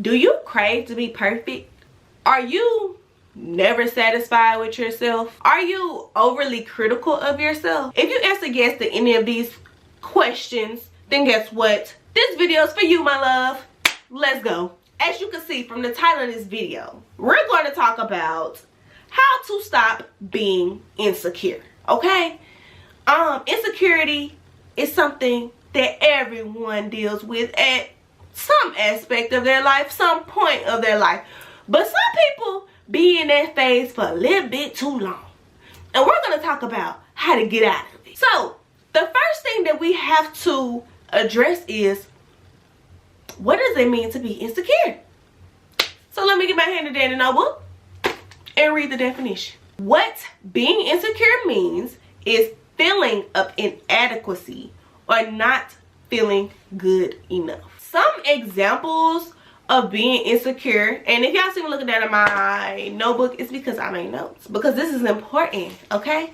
Do you crave to be perfect? Are you never satisfied with yourself? Are you overly critical of yourself? If you answer yes to any of these questions, then guess what? This video is for you, my love. Let's go. As you can see from the title of this video, we're going to talk about how to stop being insecure, okay? Insecurity is something that everyone deals with at some aspect of their life, some point of their life. But some people be in that phase for a little bit too long. And we're going to talk about how to get out of it. So, the first thing that we have to address is, what does it mean to be insecure? So let me get my handy dandy notebook and read the definition. What being insecure means is feeling of inadequacy or not feeling good enough. Some examples of being insecure, and if y'all see me looking down at my notebook, it's because I made notes, because this is important, okay?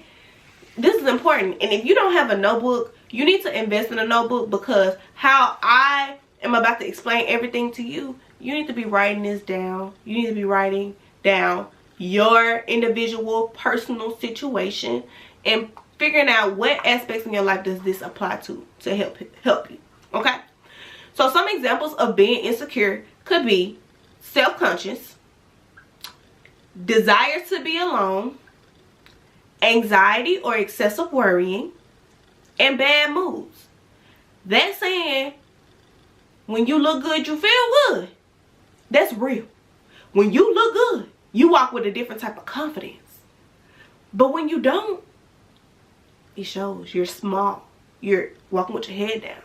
This is important. And if you don't have a notebook, you need to invest in a notebook, because how I am about to explain everything to you, you need to be writing this down. You need to be writing down your individual personal situation and figuring out what aspects in your life does this apply to help you, okay? So some examples of being insecure could be self-conscious, desire to be alone, anxiety or excessive worrying, and bad moods. That's saying when you look good, you feel good. That's real. When you look good, you walk with a different type of confidence. But when you don't, it shows. You're small. You're walking with your head down.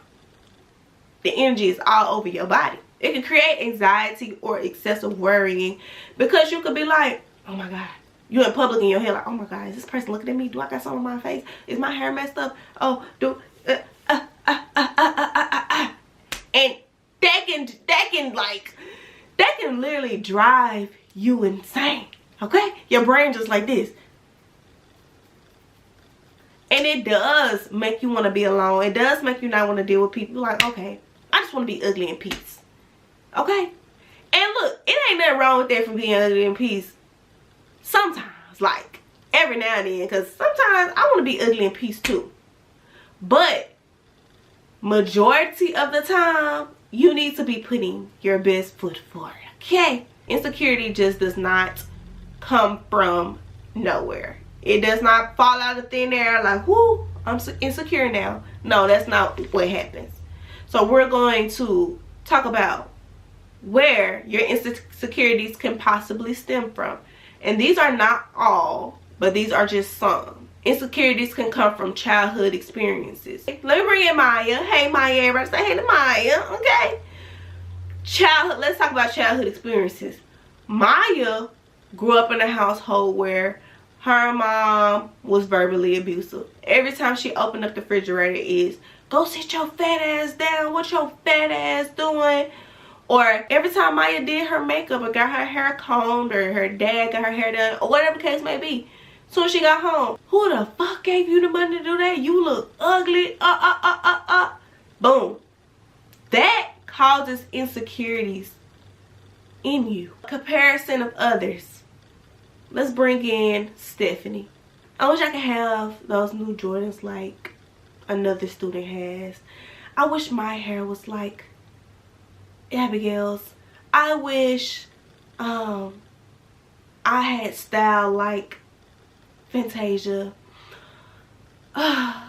The energy is all over your body. It can create anxiety or excessive worrying, because you could be like, oh my God. You're in public in your head like, oh my God, is this person looking at me? Do I got something on my face? Is my hair messed up? Oh, and that can literally drive you insane, okay? Your brain just like this. And it does make you want to be alone. It does make you not want to deal with people. You're like, okay, I just want to be ugly in peace, okay? And look, it ain't nothing wrong with that from being ugly in peace. Sometimes, like every now and then, because sometimes I want to be ugly in peace too. But majority of the time, you need to be putting your best foot forward, okay? Insecurity just does not come from nowhere. It does not fall out of thin air like, whoo, I'm insecure now. No, that's not what happens. So we're going to talk about where your insecurities can possibly stem from. And these are not all, but these are just some. Insecurities can come from childhood experiences. Let me bring in Maya. Hey, Maya. Everybody say hey to Maya, okay? Let's talk about childhood experiences. Maya grew up in a household where her mom was verbally abusive. Every time she opened up the refrigerator is, go sit your fat ass down. What your fat ass doing? Or every time Maya did her makeup or got her hair combed, or her dad got her hair done, or whatever the case may be, soon as she got home, who the fuck gave you the money to do that? You look ugly. Boom. That causes insecurities in you. Comparison of others. Let's bring in Stephanie. I wish I could have those new Jordans like another student has. I wish my hair was like Abigail's. I wish I had style like Fantasia. What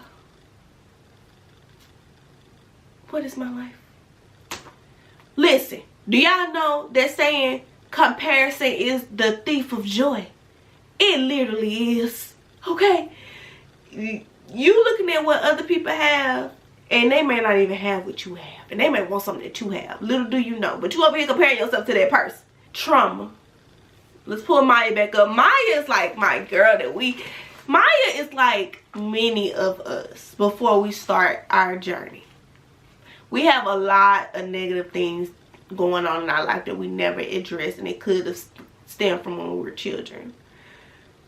is my life? Listen, do y'all know that saying comparison is the thief of joy? It literally is, okay? You looking at what other people have, and they may not even have what you have, and they may want something that you have. Little do you know, but you over here comparing yourself to that person. Trauma. Let's pull Maya back up. Maya is like my girl Maya is like many of us before we start our journey. We have a lot of negative things going on in our life that we never addressed, and it could have stemmed from when we were children.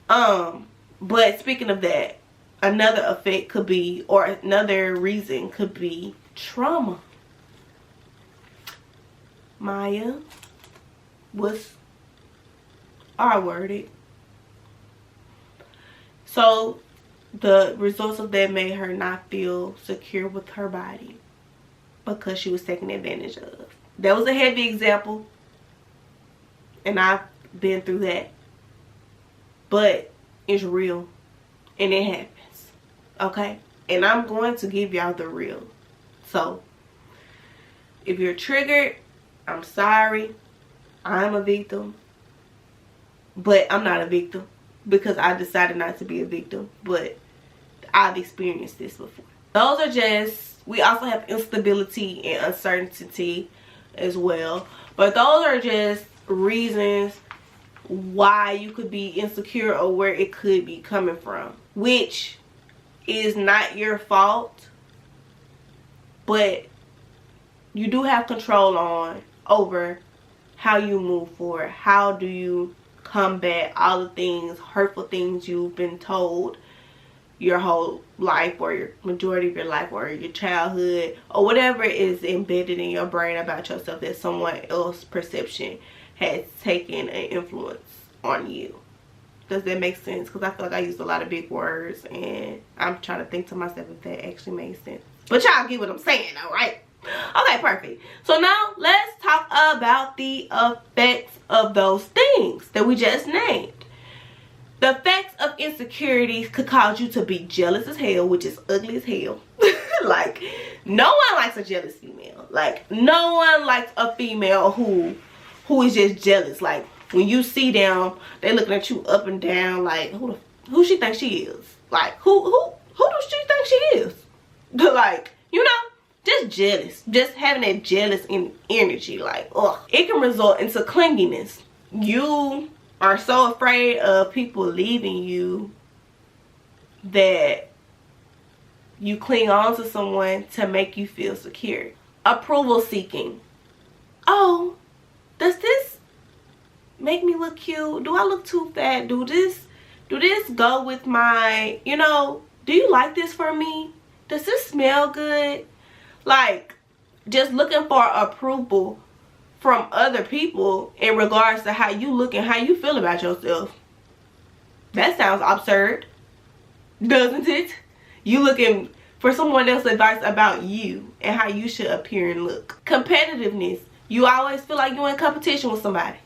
But speaking of that, another effect could be, or another reason could be trauma. Maya, was R-worded. So the results of that made her not feel secure with her body because she was taken advantage of. That was a heavy example, and I've been through that, but it's real and it happens, okay? And I'm going to give y'all the real. So if you're triggered, I'm sorry. I'm a victim, but I'm not a victim because I decided not to be a victim, but I've experienced this before. Those are just, we also have instability and uncertainty as well, but those are just reasons why you could be insecure or where it could be coming from, which is not your fault, but you do have control over how you move forward. How do you combat all the things, hurtful things you've been told your whole life, or your majority of your life, or your childhood, or whatever is embedded in your brain about yourself that someone else's perception has taken an influence on you. Does that make sense? Because I feel like I used a lot of big words, and I'm trying to think to myself if that actually makes sense. But y'all get what I'm saying, all right? Okay, perfect. So now let's talk about the effects of those things that we just named. The effects of insecurities could cause you to be jealous as hell, which is ugly as hell. Like, no one likes a jealous female. Like, no one likes a female who is just jealous. Like, when you see them, they looking at you up and down like, who she thinks she is? Like, who does she think she is? Like, you know, just jealous. Just having that jealous energy. Like, ugh. It can result into clinginess. You are so afraid of people leaving you that you cling on to someone to make you feel secure. Approval seeking. Oh, does this make me look cute? Do I look too fat? Do this go with my, you know, do you like this for me? Does this smell good? Like, just looking for approval from other people in regards to how you look and how you feel about yourself. That sounds absurd, doesn't it? You looking for someone else's advice about you and how you should appear and look. Competitiveness. You always feel like you're in competition with somebody.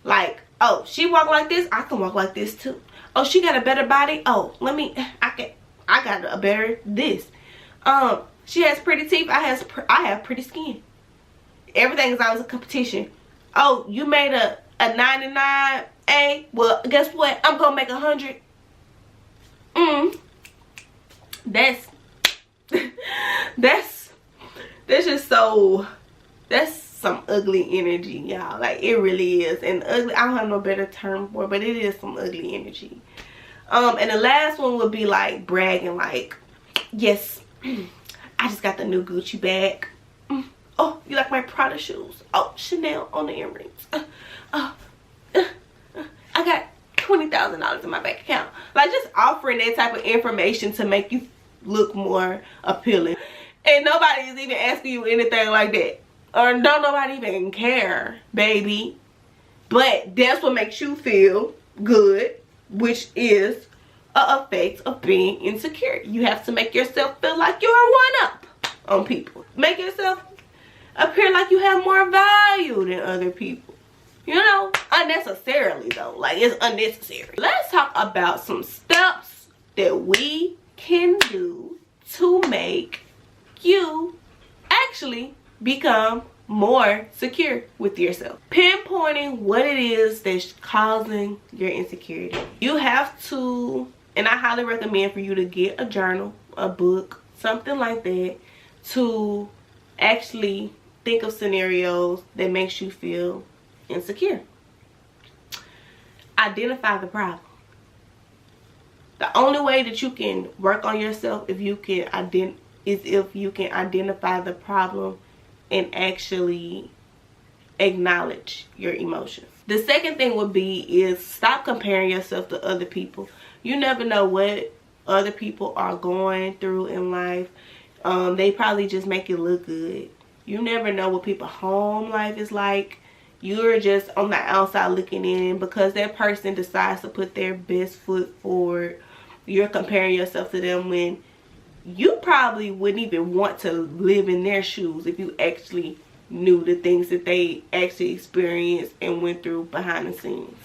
Like, oh, she walk like this, I can walk like this too. Oh, she got a better body. Oh, I got a better this. She has pretty teeth. I have pretty skin. Everything is always a competition. Oh, you made a 99A. Well, guess what? I'm gonna make 100. That's just so. That's some ugly energy, y'all. Like, it really is. And ugly, I don't have no better term for it, but it is some ugly energy. And the last one would be like bragging, like, yes, I just got the new Gucci bag. Oh, you like my Prada shoes? Oh, Chanel on the earrings. I got $20,000 in my bank account. Like, just offering that type of information to make you look more appealing. And nobody is even asking you anything like that. Or don't nobody even care, baby. But that's what makes you feel good, which is an effect of being insecure. You have to make yourself feel like you're one up on people. Make yourself appear like you have more value than other people. You know, unnecessarily though. Like, it's unnecessary. Let's talk about some steps that we can do to make you actually become more secure with yourself. Pinpointing what it is that's causing your insecurity. You have to, and I highly recommend for you to get a journal, a book, something like that, to actually think of scenarios that makes you feel insecure. Identify the problem. The only way that you can work on yourself if you can identify the problem and actually acknowledge your emotions. The second thing would be is stop comparing yourself to other people. You never know what other people are going through in life. They probably just make it look good. You never know what people's home life is like. You're just on the outside looking in. Because that person decides to put their best foot forward, you're comparing yourself to them when you probably wouldn't even want to live in their shoes if you actually knew the things that they actually experienced and went through behind the scenes.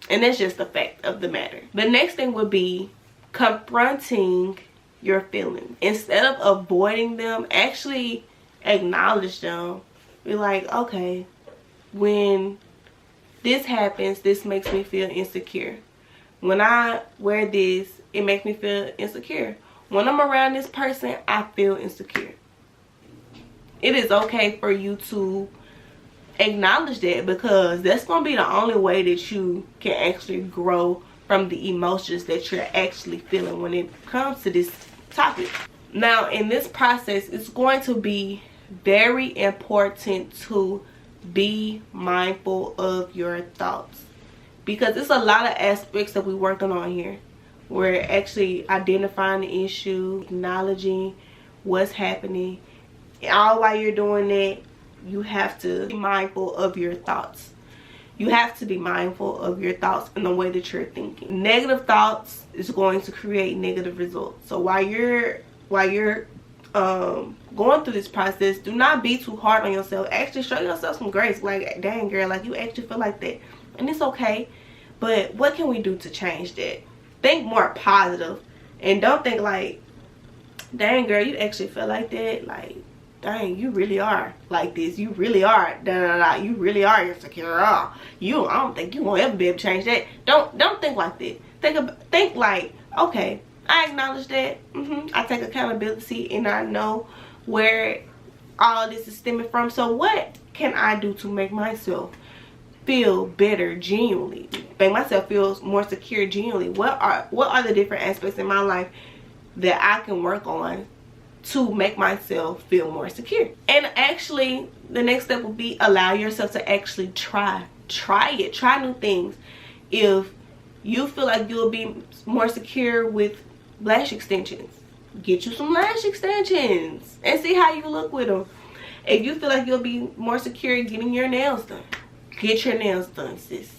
And that's just the fact of the matter. The next thing would be confronting your feelings. Instead of avoiding them, actually acknowledge them. Be like, okay, when this happens, this makes me feel insecure. When I wear this, it makes me feel insecure. When I'm around this person, I feel insecure. It is okay for you to acknowledge that, because that's going to be the only way that you can actually grow from the emotions that you're actually feeling when it comes to this topic. Now, in this process, it's going to be very important to be mindful of your thoughts, because there's a lot of aspects that we're working on here. We're actually identifying the issue, acknowledging what's happening. And all while you're doing that, you have to be mindful of your thoughts. You have to be mindful of your thoughts and the way that you're thinking. Negative thoughts is going to create negative results. So while you're going through this process, do not be too hard on yourself. Actually show yourself some grace. Like, dang girl, like you actually feel like that, and it's okay. But what can we do to change that? Think more positive, and don't think like, dang girl, you actually feel like that. Like, dang, you really are like this. You really are you really are insecure. I don't think you won't ever be able to change that. Don't think like that. Think like, okay, I acknowledge that. I take accountability, and I know where all this is stemming from. So what can I do to make myself feel better genuinely, make myself feel more secure genuinely? What are the different aspects in my life that I can work on to make myself feel more secure? And actually, the next step will be allow yourself to actually try new things. If you feel like you'll be more secure with lash extensions, get you some lash extensions and see how you look with them. If you feel like you'll be more secure getting your nails done, get your nails done, sis.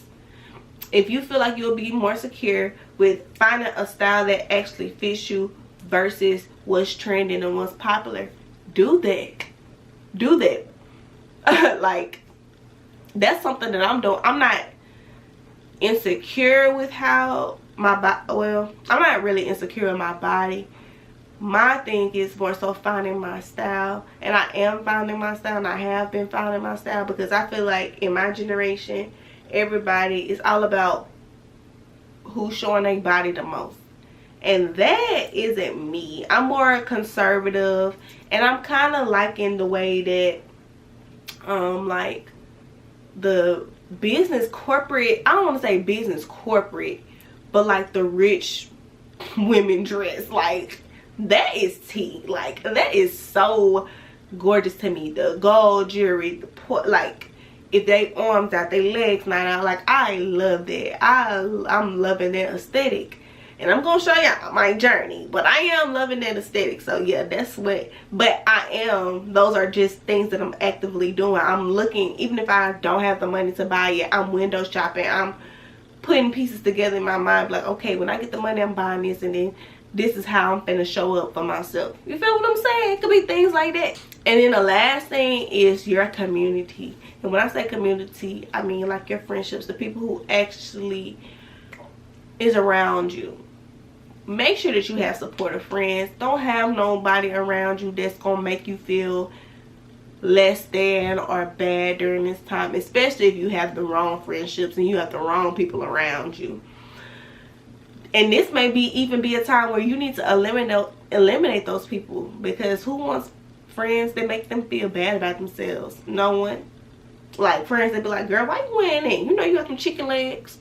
If you feel like you'll be more secure with finding a style that actually fits you versus what's trending and what's popular, do that. Like, that's something that I'm doing. I'm not insecure with how my body, well, I'm not really insecure in my body. My thing is more so finding my style, and I am finding my style, and I have been finding my style, because I feel like in my generation, everybody is all about who's showing their body the most, and that isn't me. I'm more conservative, and I'm kind of liking the way that like the business corporate, I don't want to say business corporate, but like the rich women dress. Like, that is tea. Like, that is so gorgeous to me. The gold jewelry, like, if they arms out, they legs not out, like, I love that. I'm loving that aesthetic, and I'm gonna show y'all my journey, but I am loving that aesthetic. So yeah, that's what, but those are just things that I'm actively doing. I'm looking, even if I don't have the money to buy it, I'm window shopping. I'm putting pieces together in my mind, like, okay, when I get the money, I'm buying this, and then this is how I'm finna show up for myself. You feel what I'm saying? It could be things like that. And then the last thing is your community. And when I say community, I mean like your friendships, the people who actually is around you. Make sure that you have supportive friends. Don't have nobody around you that's gonna make you feel less than or bad during this time, especially if you have the wrong friendships and you have the wrong people around you. And this may even be a time where you need to eliminate those people, because who wants friends that make them feel bad about themselves? No one. Like, friends that be like, girl, why you wearing that? You know you got some chicken legs.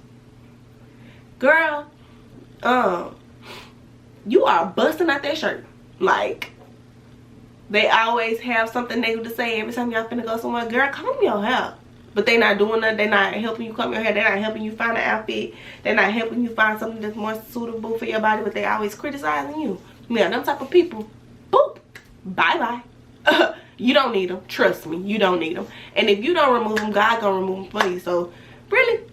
Girl, you are busting out that shirt. Like, they always have something negative to say every time y'all finna go somewhere. Girl, comb your hair. But they not doing nothing. They're not helping you comb your hair. They're not helping you find an outfit. They're not helping you find something that's more suitable for your body, but they always criticizing you. Yeah, them type of people, boop, bye-bye. You don't need them. Trust me, you don't need them. And if you don't remove them, God gonna remove them for you. So really,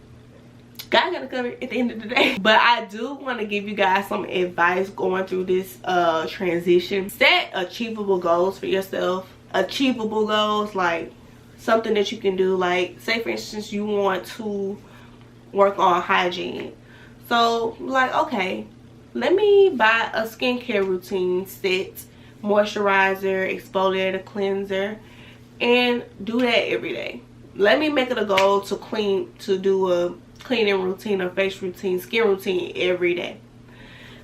God got to cover it at the end of the day. But I do want to give you guys some advice going through this transition. Set achievable goals for yourself. Achievable goals, like something that you can do. Like, say for instance, you want to work on hygiene. So like, okay, let me buy a skincare routine set, moisturizer, exfoliator, cleanser, and do that every day. Let me make it a goal to do a cleaning routine, or face routine, skin routine every day.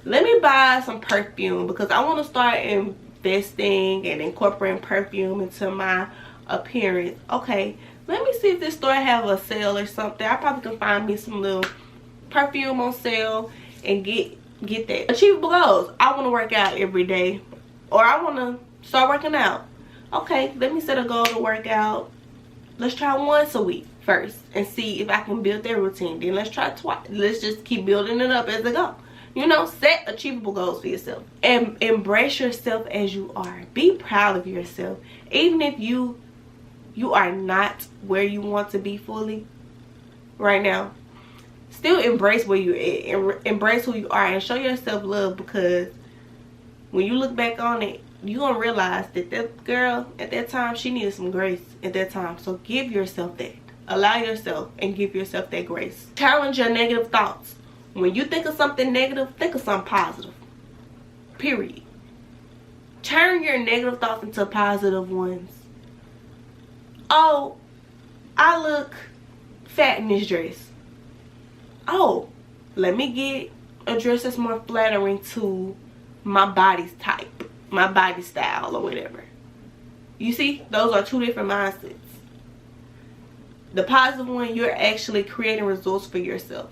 Let me buy some perfume, because I want to start investing and incorporating perfume into my appearance. Okay, let me see if this store have a sale or something. I probably can find me some little perfume on sale and get that. Achievable goals. I want to work out every day, or I want to start working out. Okay, let me set a goal to work out. Let's try once a week first and see if I can build that routine. Then let's try twice. Let's just keep building it up as I go. You know, set achievable goals for yourself and embrace yourself as you are. Be proud of yourself. Even if you are not where you want to be fully right now, still embrace where you're at. Embrace who you are and show yourself love, because when you look back on it, you're gonna realize that that girl at that time, she needed some grace at that time. So give yourself that. Allow yourself and give yourself that grace. Challenge your negative thoughts. When you think of something negative, think of something positive. Period. Turn your negative thoughts into positive ones. Oh, I look fat in this dress. Oh, let me get a dress that's more flattering to my body's type, my body style, or whatever. You see, those are two different mindsets. The positive one, you're actually creating results for yourself.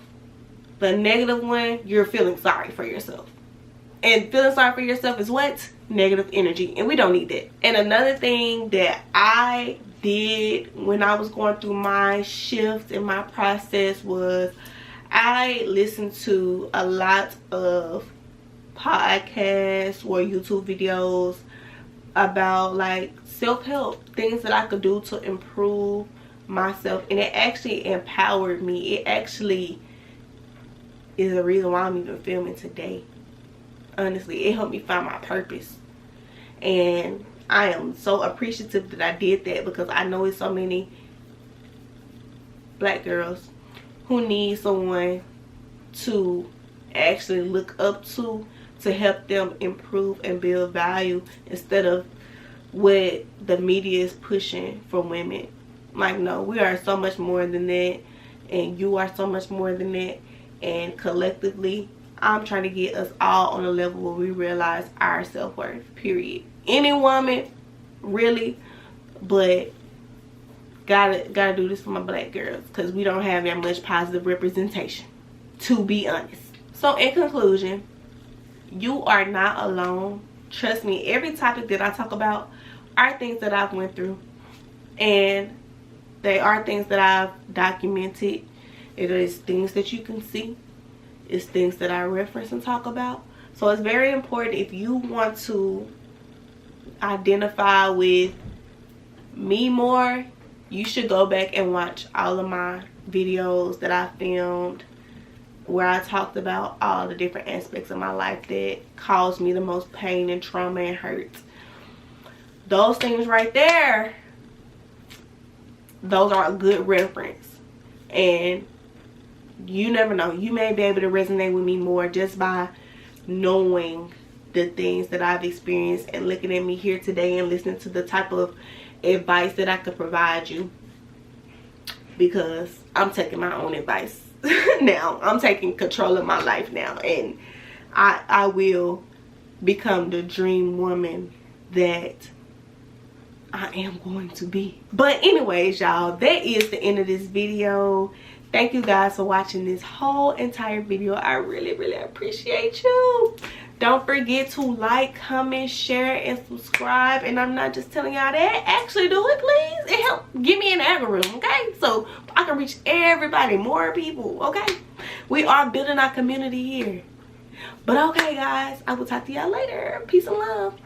The negative one, you're feeling sorry for yourself. And feeling sorry for yourself is what? Negative energy. And we don't need that. And another thing that I did when I was going through my shift in my process was I listened to a lot of podcasts or YouTube videos about like self-help, things that I could do to improve myself, and it actually empowered me. It actually is the reason why I'm even filming today. Honestly, it helped me find my purpose, and I am so appreciative that I did that, because I know it's so many black girls who need someone to actually look up to help them improve and build value, instead of what the media is pushing for women. Like, no, we are so much more than that, and you are so much more than that, and collectively I'm trying to get us all on a level where we realize our self-worth, period. Any woman, really, but gotta do this for my black girls, because we don't have that much positive representation, to be honest. So in conclusion, you are not alone. Trust me, every topic that I talk about are things that I've went through, and they are things that I've documented. It is things that you can see. It's things that I reference and talk about. So it's very important, if you want to identify with me more, you should go back and watch all of my videos that I filmed, where I talked about all the different aspects of my life that caused me the most pain and trauma and hurt. Those things right there, those are a good reference. And you never know, you may be able to resonate with me more just by knowing the things that I've experienced and looking at me here today and listening to the type of advice that I could provide you, because I'm taking my own advice now. I'm taking control of my life now, and I will become the dream woman that I am going to be. But anyways, y'all, that is the end of this video. Thank you guys for watching this whole entire video. I really appreciate you. Don't forget to like, comment, share, and subscribe. And I'm not just telling y'all that. Actually do it, please. It helps give me an algorithm, okay? So I can reach everybody, more people, okay? We are building our community here. But okay, guys, I will talk to y'all later. Peace and love.